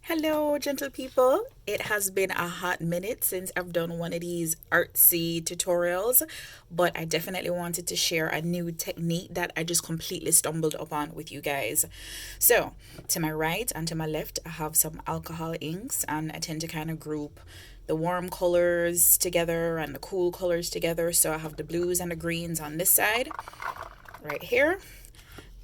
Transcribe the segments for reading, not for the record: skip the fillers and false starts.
Hello, gentle people. It has been a hot minute since I've done one of these artsy tutorials, but I definitely wanted to share a new technique that I just completely stumbled upon with you guys. So, to my right and to my left, I have some alcohol inks, and I tend to kind of group the warm colors together and the cool colors together. So, I have the blues and the greens on this side, right here.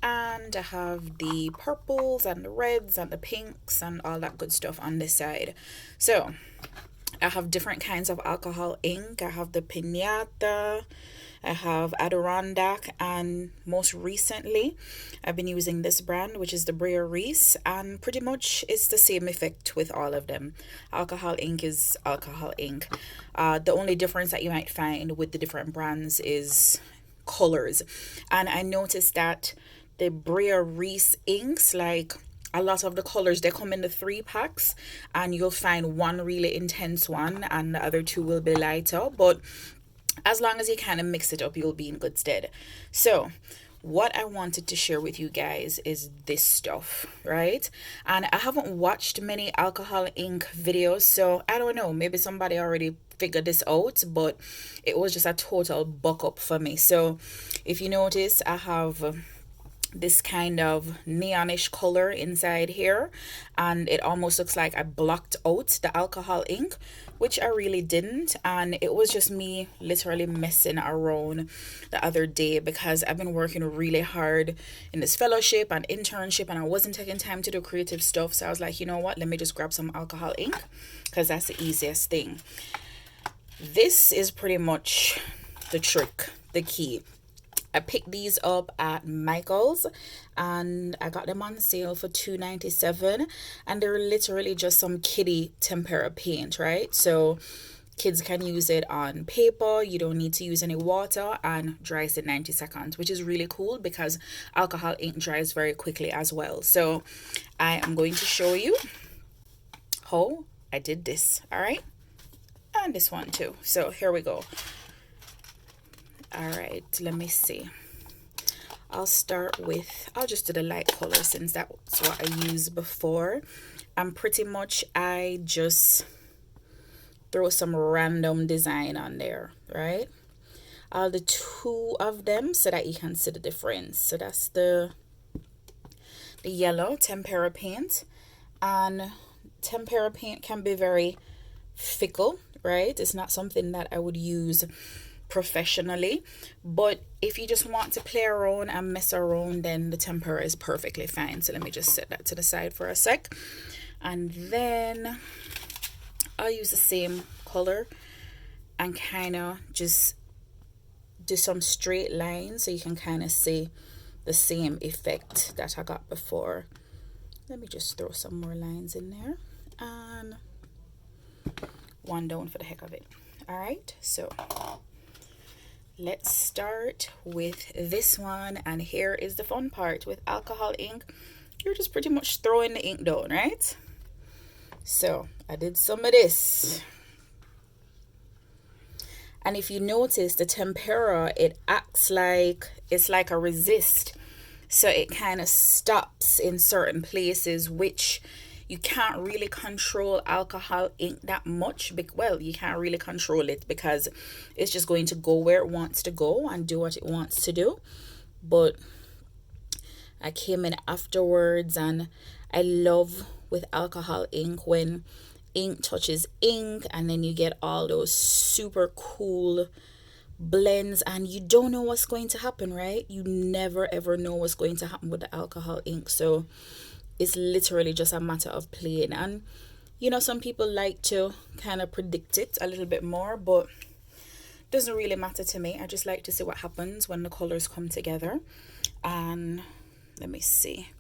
And I have the purples and the reds and the pinks and all that good stuff on this side. So I have different kinds of alcohol ink. I have the Pinata, I have Adirondack, and most recently I've been using this brand, which is the Brea Reese, and pretty much it's the same effect with all of them. Alcohol ink is alcohol ink. The only difference that you might find with the different brands is colors. And I noticed that the Brea Reese inks, like a lot of the colors, they come in the 3 packs, and you'll find one really intense one and the other two will be lighter. But as long as you kind of mix it up, you'll be in good stead. So what I wanted to share with you guys is this stuff, right? And I haven't watched many alcohol ink videos, so I don't know, maybe somebody already figured this out, but it was just a total buck up for me. So if you notice, I have this kind of neonish color inside here, and it almost looks like I blocked out the alcohol ink, which I really didn't. And it was just me literally messing around the other day because I've been working really hard in this fellowship and internship, and I wasn't taking time to do creative stuff. So I was like, you know what, let me just grab some alcohol ink because that's the easiest thing. This is pretty much the trick, the key. I picked these up at Michael's and I got them on sale for $2.97, and they're literally just some kiddie tempera paint, right? So kids can use it on paper. You don't need to use any water, and dries in 90 seconds, which is really cool because alcohol ink dries very quickly as well. So I am going to show you how I did this, all right? And this one too. So here we go. All right, let me see. I'll just do the light color since that's what I used before. And pretty much I just throw some random design on there, right? I'll do 2 of them so that you can see the difference. So that's the yellow tempera paint. And tempera paint can be very fickle, right? It's not something that I would use professionally, but if you just want to play around and mess around, then the tempera is perfectly fine. So let me just set that to the side for a sec, and then I'll use the same color and kind of just do some straight lines so you can kind of see the same effect that I got before. Let me just throw some more lines in there and one down for the heck of it. All right, so let's start with this one, and here is the fun part. With alcohol ink, you're just pretty much throwing the ink down, right? So I did some of this, and if you notice, the tempera, it acts like it's like a resist, so it kind of stops in certain places, which you can't really control alcohol ink that much. Well, you can't really control it because it's just going to go where it wants to go and do what it wants to do. But I came in afterwards, and I love with alcohol ink when ink touches ink, and then you get all those super cool blends, and you don't know what's going to happen, right? You never ever know what's going to happen with the alcohol ink. So it's literally just a matter of playing. And some people like to kind of predict it a little bit more, but it doesn't really matter to me. I just like to see what happens when the colors come together. And let me see,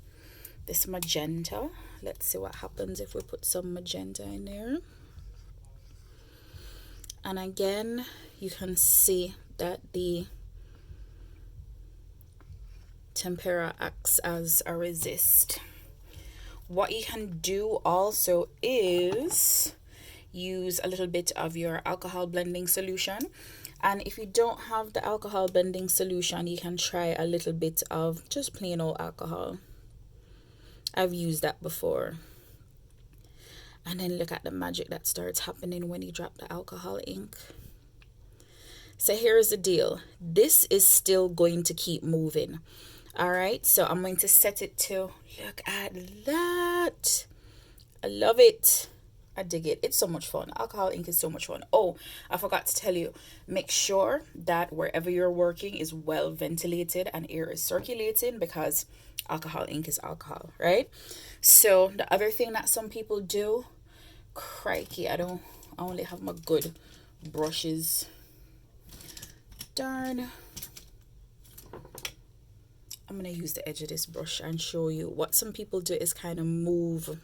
this magenta, let's see what happens if we put some magenta in there. And again, you can see that the tempera acts as a resist. What you can do also is use a little bit of your alcohol blending solution. And if you don't have the alcohol blending solution, you can try a little bit of just plain old alcohol. I've used that before. And then look at the magic that starts happening when you drop the alcohol ink. So here's the deal. This is still going to keep moving. All right, so I'm going to set it to, look at that. I love it. I dig it. It's so much fun. Alcohol ink is so much fun. Oh, I forgot to tell you, make sure that wherever you're working is well ventilated and air is circulating, because alcohol ink is alcohol, right? So the other thing that some people do, crikey, I only have my good brushes. Darn. I'm going to use the edge of this brush and show you. What some people do is kind of move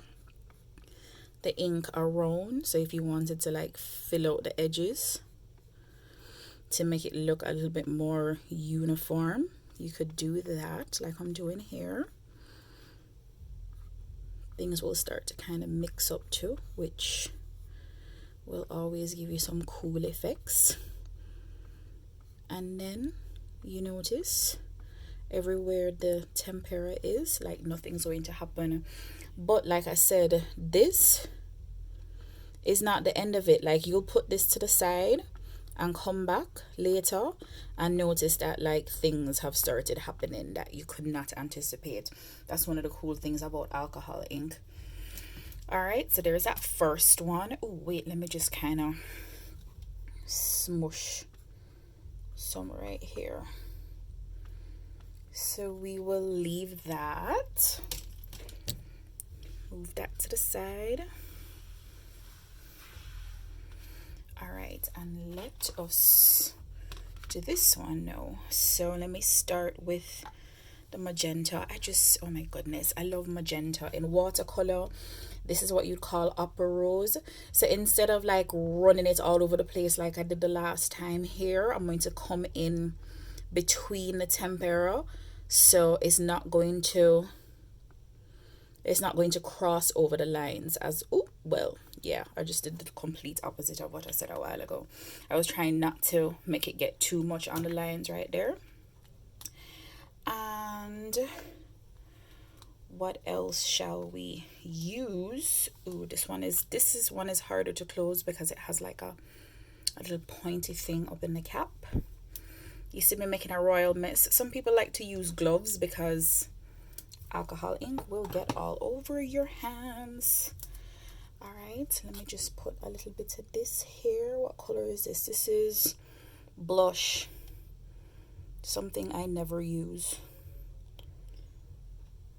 the ink around. So if you wanted to like fill out the edges to make it look a little bit more uniform, you could do that like I'm doing here. Things will start to kind of mix up too, which will always give you some cool effects. And then you notice everywhere the tempera is, like nothing's going to happen. But like I said, this is not the end of it. Like you'll put this to the side and come back later and notice that like things have started happening that you could not anticipate. That's one of the cool things about alcohol ink. All right, so there's that first one. Oh wait, let me just kind of smush some right here. So we will leave that. Move that to the side. All right, and let us do this one now. So let me start with the magenta. Oh my goodness, I love magenta. In watercolor, this is what you'd call upper rose. So instead of like running it all over the place like I did the last time here, I'm going to come in between the tempera, so it's not going to cross over the lines as, oh well, yeah, I just did the complete opposite of what I said a while ago. I was trying not to make it get too much on the lines right there. And what else shall we use? Ooh, this one is harder to close because it has like a little pointy thing up in the cap. You see me making a royal mess. Some people like to use gloves because alcohol ink will get all over your hands. All right, let me just put a little bit of this here. What color is this? This is blush, something I never use.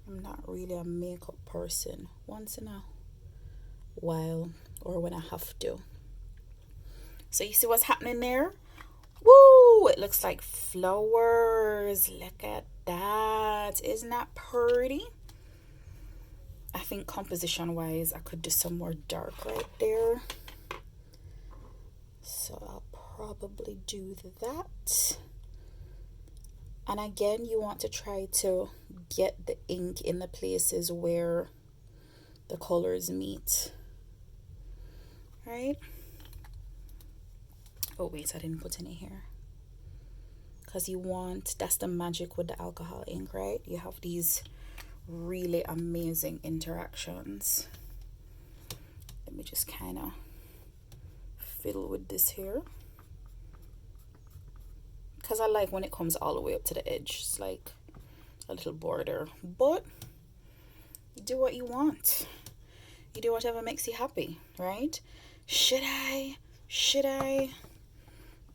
I'm not really a makeup person. Once in a while, or when I have to. So you see what's happening there? Woo! It looks like flowers. Look at that. Isn't that pretty? I think composition wise, I could do some more dark right there. So I'll probably do that. And again, you want to try to get the ink in the places where the colors meet. Right? Oh wait, I didn't put any here. Because that's the magic with the alcohol ink, right? You have these really amazing interactions. Let me just kind of fiddle with this here. Because I like when it comes all the way up to the edge. It's like a little border. But you do what you want. You do whatever makes you happy, right? Should I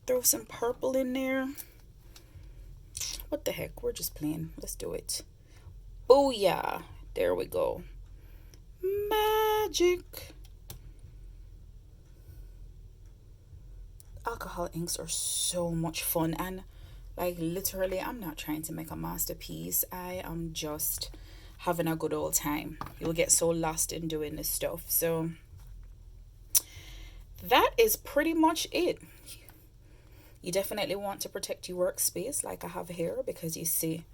throw some purple in there? What the heck? We're just playing. Let's do it. Booyah. There we go. Magic. Alcohol inks are so much fun, and like literally I'm not trying to make a masterpiece. I am just having a good old time. You'll get so lost in doing this stuff. So that is pretty much it. You definitely want to protect your workspace like I have here, because you see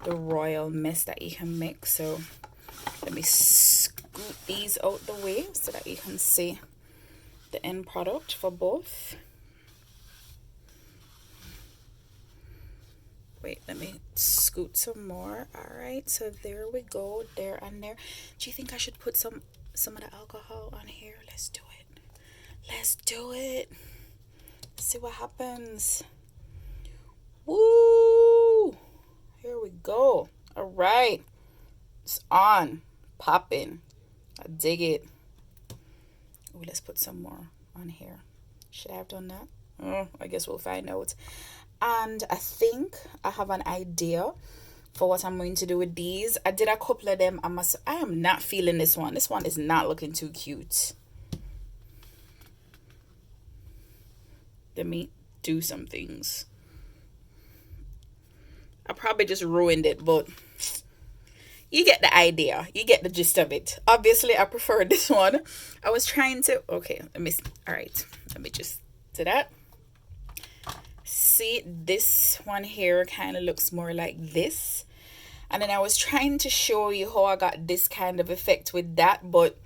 the royal mess that you can make. So let me scoot these out the way so that you can see the end product for both. Wait, let me scoot some more. All right, so there we go, there and there. Do you think I should put some of the alcohol on here? Let's do it. Let's do it. See what happens. Woo! Here we go. All right, it's on, popping. I dig it. Oh, let's put some more on here. Should I have done that? Oh, I guess we'll find out. And I think I have an idea for what I'm going to do with these. I did a couple of them. I am not feeling this one. This one is not looking too cute. Let me do some things. I probably just ruined it, but you get the idea. You get the gist of it. Obviously, I prefer this one. I was trying to... Okay, all right. Let me just do that. See, this one here kind of looks more like this. And then I was trying to show you how I got this kind of effect with that, but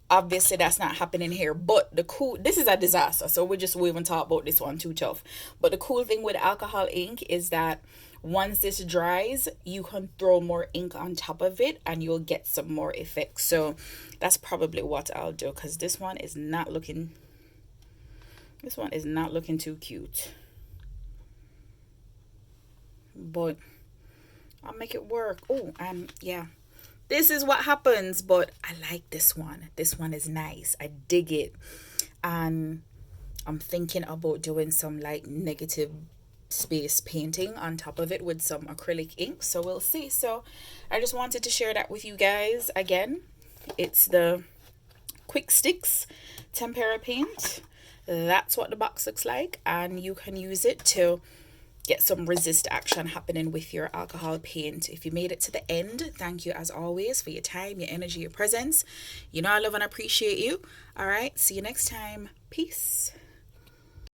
obviously that's not happening here. But this is a disaster, so we won't talk about this one too tough. But the cool thing with alcohol ink is that once this dries, you can throw more ink on top of it and you'll get some more effects. So that's probably what I'll do, because this one is not looking too cute. But I'll make it work. Oh, and yeah, this is what happens. But I like this one. This one is nice. I dig it. And I'm thinking about doing some like negative space painting on top of it with some acrylic ink. So we'll see. So I just wanted to share that with you guys. Again, it's the Quick Sticks tempera paint. That's what the box looks like. And you can use it to get some resist action happening with your alcohol paint. If you made it to the end, thank you as always for your time, your energy, your presence. You know I love and appreciate you. All right, see you next time. Peace.